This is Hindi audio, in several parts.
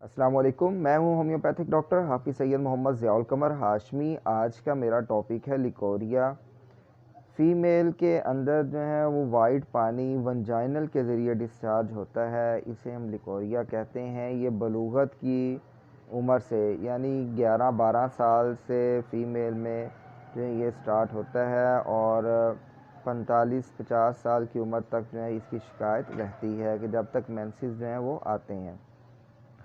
अस्सलाम वालेकुम। मैं हूं होम्योपैथिक डॉक्टर हाफिज़ सैयद मोहम्मद ज़ियाउल कमर हाशमी। आज का मेरा टॉपिक है लिकोरिया। फ़ीमेल के अंदर जो है वो वाइट पानी वंजाइनल के ज़रिए डिस्चार्ज होता है, इसे हम लिकोरिया कहते हैं। ये बलूगत की उम्र से यानी 11-12 साल से फ़ीमेल में जो है ये स्टार्ट होता है और 45-50 साल की उम्र तक जो है इसकी शिकायत रहती है कि जब तक मेंसेस जो हैं वो आते हैं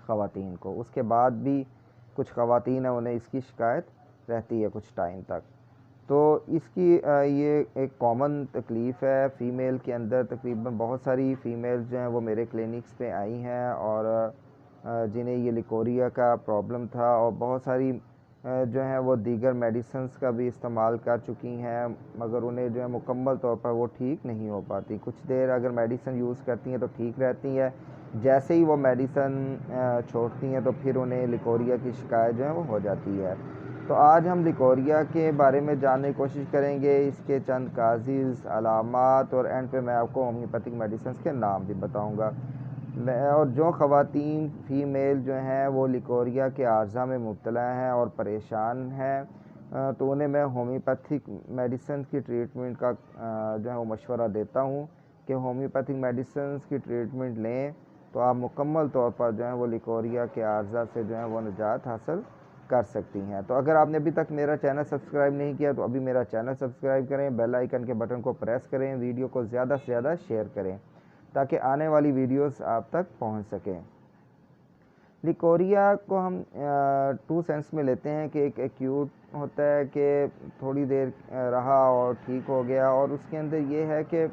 ख़वातीन को। उसके बाद भी कुछ ख़वातीन हैं उन्हें इसकी शिकायत रहती है कुछ टाइम तक। तो इसकी ये एक कॉमन तकलीफ़ है फ़ीमेल के अंदर। तकरीबन बहुत सारी फ़ीमेल्स जो हैं वो मेरे क्लिनिक्स पे आई हैं और जिन्हें ये लिकोरिया का प्रॉब्लम था और बहुत सारी जो हैं वो दीगर मेडिसिन्स का भी इस्तेमाल कर चुकी हैं, मगर उन्हें जो है मुकम्मल तौर पर वो ठीक नहीं हो पाती। कुछ देर अगर मेडिसिन यूज़ करती हैं तो ठीक रहती है, जैसे ही वो मेडिसिन छोड़ती हैं तो फिर उन्हें लिकोरिया की शिकायत जो है वो हो जाती है। तो आज हम लिकोरिया के बारे में जानने की कोशिश करेंगे, इसके चंद काज़िज़, अलामात और एंड पे मैं आपको होम्योपैथिक मेडिसिन के नाम भी बताऊंगा। और जो ख़वातीन फ़ीमेल जो हैं वो लिकोरिया के आर्ज़ा में मुब्तला हैं और परेशान हैं, तो उन्हें मैं होम्योपैथिक मेडिसिन की ट्रीटमेंट का जो है वो मशवरा देता हूँ कि होम्योपैथिक मेडिसिन की ट्रीटमेंट लें तो आप मुकम्मल तौर पर जो है वो लिकोरिया के आर्ज़ा से जो है वो निजात हासिल कर सकती हैं। तो अगर आपने अभी तक मेरा चैनल सब्सक्राइब नहीं किया तो अभी मेरा चैनल सब्सक्राइब करें, बेल आइकन के बटन को प्रेस करें, वीडियो को ज़्यादा से ज़्यादा शेयर करें ताकि आने वाली वीडियोस आप तक पहुंच सकें। लिकोरिया को हम टू सेंस में लेते हैं कि एक एक्यूट होता है कि थोड़ी देर रहा और ठीक हो गया, और उसके अंदर ये है कि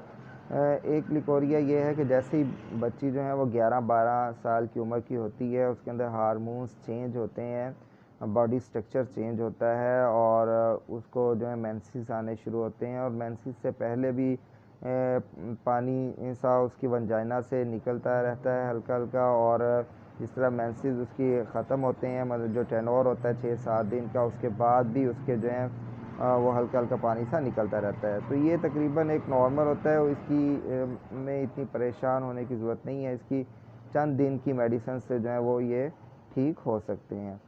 एक लिकोरिया ये है कि जैसे ही बच्ची जो है वो 11-12 साल की उम्र की होती है, उसके अंदर हार्मोन्स चेंज होते हैं, बॉडी स्ट्रक्चर चेंज होता है और उसको जो है मेंसेस आने शुरू होते हैं। और मेंसेस से पहले भी पानी सा उसकी वंजाइना से निकलता रहता है हल्का हल्का, और जिस तरह मेंसेस उसकी ख़त्म होते हैं, मतलब जो टेनोर होता है 6-7 दिन का, उसके बाद भी उसके जो है वो हल्का हल्का पानी सा निकलता रहता है। तो ये तकरीबन एक नॉर्मल होता है, इसकी में इतनी परेशान होने की ज़रूरत नहीं है। इसकी चंद दिन की मेडिसिन से जो है वो ये ठीक हो सकते हैं।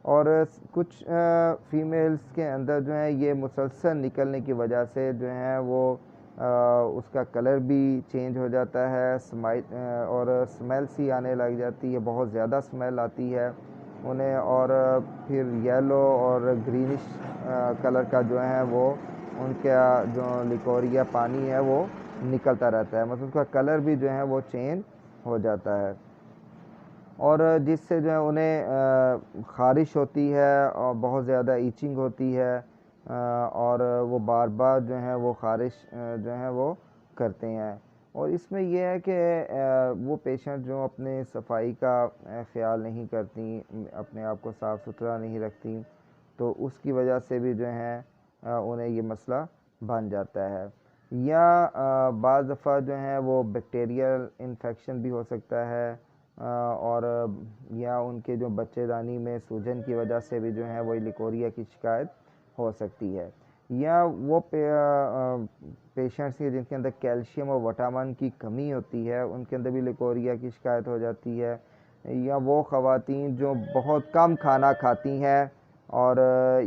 और कुछ फ़ीमेल्स के अंदर जो है ये मुसलसल निकलने की वजह से जो है वो उसका कलर भी चेंज हो जाता है, और स्मेल सी आने लग जाती है, बहुत ज़्यादा स्मेल आती है उन्हें, और फिर येलो और ग्रीनिश कलर का जो है वो उनका जो लिकोरिया पानी है वो निकलता रहता है, मतलब उसका कलर भी जो है वो चेंज हो जाता है। और जिससे जो है उन्हें ख़ारिश होती है और बहुत ज़्यादा ईचिंग होती है, और वो बार बार जो है वो ख़ारिश जो है वो करते हैं। और इसमें यह है कि वो पेशेंट जो अपने सफाई का ख़्याल नहीं करती, अपने आप को साफ़ सुथरा नहीं रखती, तो उसकी वजह से भी जो है उन्हें ये मसला बन जाता है। या बाज़ दफ़ा जो है वो बैक्टीरियल इन्फेक्शन भी हो सकता है, और या उनके जो बच्चेदानी में सूजन की वजह से भी जो है वो लिकोरिया की शिकायत हो सकती है। या वो पेशेंट्स के जिनके अंदर कैल्शियम और विटामिन की कमी होती है, उनके अंदर भी लिकोरिया की शिकायत हो जाती है। या वो ख़वातीन जो बहुत कम खाना खाती हैं और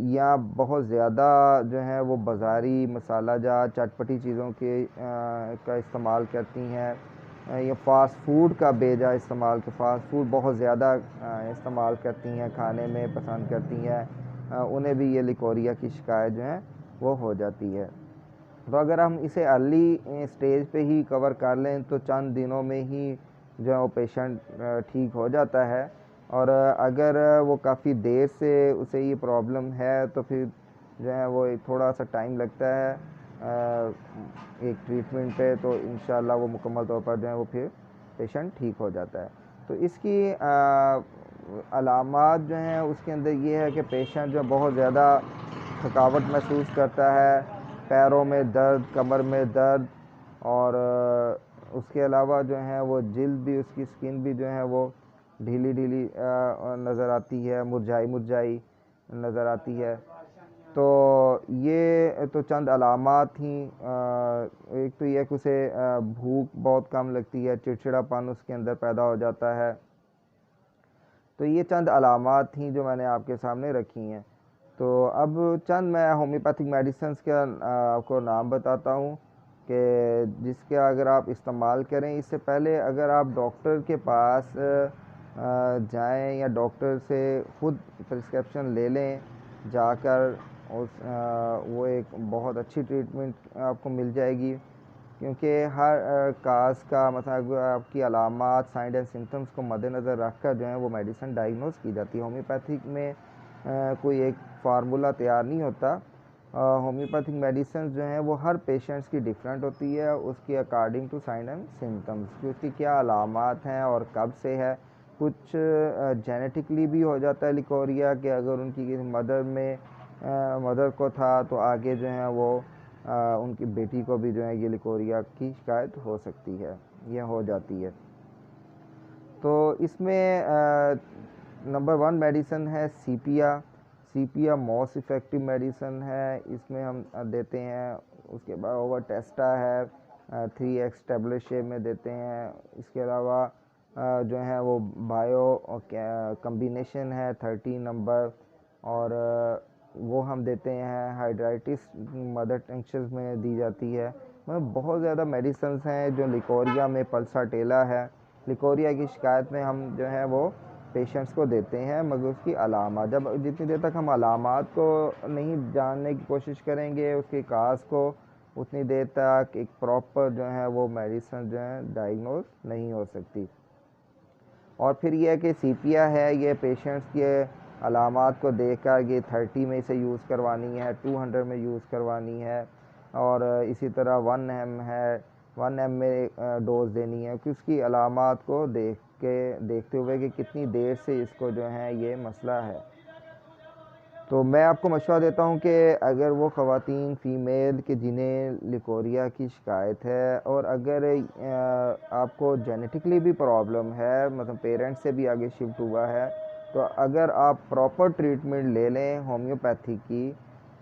या बहुत ज़्यादा जो है वो बाज़ारी मसाला जात चटपटी चीज़ों के का इस्तेमाल करती हैं, या फ़ास्ट फूड का बेजा इस्तेमाल, के फ़ास्ट फूड बहुत ज़्यादा इस्तेमाल करती हैं, खाने में पसंद करती हैं, उन्हें भी ये लिकोरिया की शिकायत जो है वो हो जाती है। तो अगर हम इसे अर्ली स्टेज पे ही कवर कर लें तो चंद दिनों में ही जो है वो पेशेंट ठीक हो जाता है। और अगर वो काफ़ी देर से उसे ये प्रॉब्लम है तो फिर जो है वो थोड़ा सा टाइम लगता है एक ट्रीटमेंट पे, तो इंशाल्लाह वो मुकम्मल तौर पर जो है वो फिर पेशेंट ठीक हो जाता है। तो इसकी अलामात जो हैं उसके अंदर ये है कि पेशेंट जो बहुत ज़्यादा थकावट महसूस करता है, पैरों में दर्द, कमर में दर्द, और उसके अलावा जो है वो जिल्द भी, उसकी स्किन भी जो है वो ढीली ढीली नज़र आती है, मुरझाई मुरझाई नज़र आती है। तो ये तो चंद अलामात ही। एक तो यह कि उसे भूख बहुत कम लगती है, चिड़चिड़ापन उसके अंदर पैदा हो जाता है। तो ये चंद अलामात थी जो मैंने आपके सामने रखी हैं। तो अब चंद मैं होम्योपैथिक मेडिसिन्स का आपको नाम बताता हूँ कि जिसके अगर आप इस्तेमाल करें, इससे पहले अगर आप डॉक्टर के पास जाएं या डॉक्टर से ख़ुद प्रिस्क्रिप्शन ले लें जाकर, वो एक बहुत अच्छी ट्रीटमेंट आपको मिल जाएगी। क्योंकि हर काज का मतलब आपकी अलामात, साइन एंड सिम्टम्स को मद्देनज़र रखकर जो है वो मेडिसिन डायग्नोस की जाती है। होम्योपैथिक में कोई एक फार्मूला तैयार नहीं होता। होम्योपैथिक मेडिसिन जो हैं वो हर पेशेंट्स की डिफरेंट होती है, उसकी according to sign and symptoms कि उसकी क्या अलामात हैं और कब से है। कुछ जेनेटिकली भी हो जाता है लिकोरिया कि अगर उनकी मदर को था तो आगे जो है वो उनकी बेटी को भी जो है ये लिकोरिया की शिकायत हो सकती है, यह हो जाती है। तो इसमें नंबर 1 मेडिसिन है सीपिया। सीपिया मोस्ट इफ़ेक्टिव मेडिसिन है, इसमें हम देते हैं। उसके बाद ओवरटेस्टा है, 3x टेबलेट शेप में देते हैं। इसके अलावा जो है वो बायो कम्बिनेशन है 13 नंबर, और वो हम देते हैं। हाइड्राइटिस मदर टिंक्चर्स में दी जाती है। मतलब बहुत ज़्यादा मेडिसिन्स हैं जो लिकोरिया में। पल्साटेला है, लिकोरिया की शिकायत में हम जो है वो पेशेंट्स को देते हैं, मगर उसकी अलामत जितनी देर तक हम अलामत को नहीं जानने की कोशिश करेंगे, उसके काज को, उतनी देर तक एक प्रॉपर जो है वो मेडिसिन जो है डायग्नोज नहीं हो सकती। और फिर यह कि सीपिया है, ये पेशेंट्स के अलामात को देखकर ये 30 में इसे यूज़ करवानी है, 200 में यूज़ करवानी है, और इसी तरह 1 है, 1 में डोज़ देनी है कि उसकी अलामात को देखते हुए कि कितनी देर से इसको जो है ये मसला है। तो मैं आपको मशवरा देता हूँ कि अगर वो ख़वातीन फ़ीमेल के जिन्हें लिकोरिया की शिकायत है, और अगर आपको जेनेटिकली भी प्रॉब्लम है, मतलब पेरेंट्स से भी आगे शिफ्ट हुआ है, तो अगर आप प्रॉपर ट्रीटमेंट ले लें होम्योपैथी की,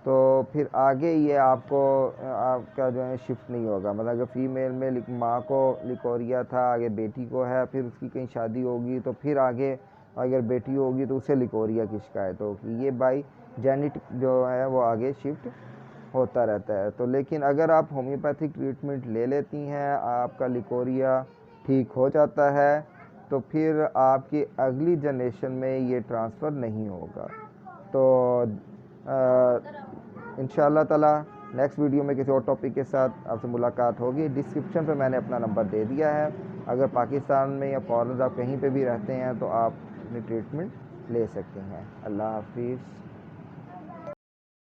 तो फिर आगे ये आपका जो है शिफ्ट नहीं होगा। मतलब अगर फ़ीमेल में माँ को लिकोरिया था, आगे बेटी को है, फिर उसकी कहीं शादी होगी तो फिर आगे अगर बेटी होगी तो उसे लिकोरिया की शिकायत होगी। ये बाई जेनेटिक जो है वो आगे शिफ्ट होता रहता है। तो लेकिन अगर आप होम्योपैथिक ट्रीटमेंट ले लेती हैं, आपका लिकोरिया ठीक हो जाता है, तो फिर आपकी अगली जनरेशन में ये ट्रांसफ़र नहीं होगा। तो इंशाअल्लाह ताला नेक्स्ट वीडियो में किसी और टॉपिक के साथ आपसे मुलाकात होगी। डिस्क्रिप्शन पे मैंने अपना नंबर दे दिया है। अगर पाकिस्तान में या फ़ॉरेन आप कहीं पे भी रहते हैं तो आप अपनी ट्रीटमेंट ले सकते हैं। अल्लाह हाफिज़।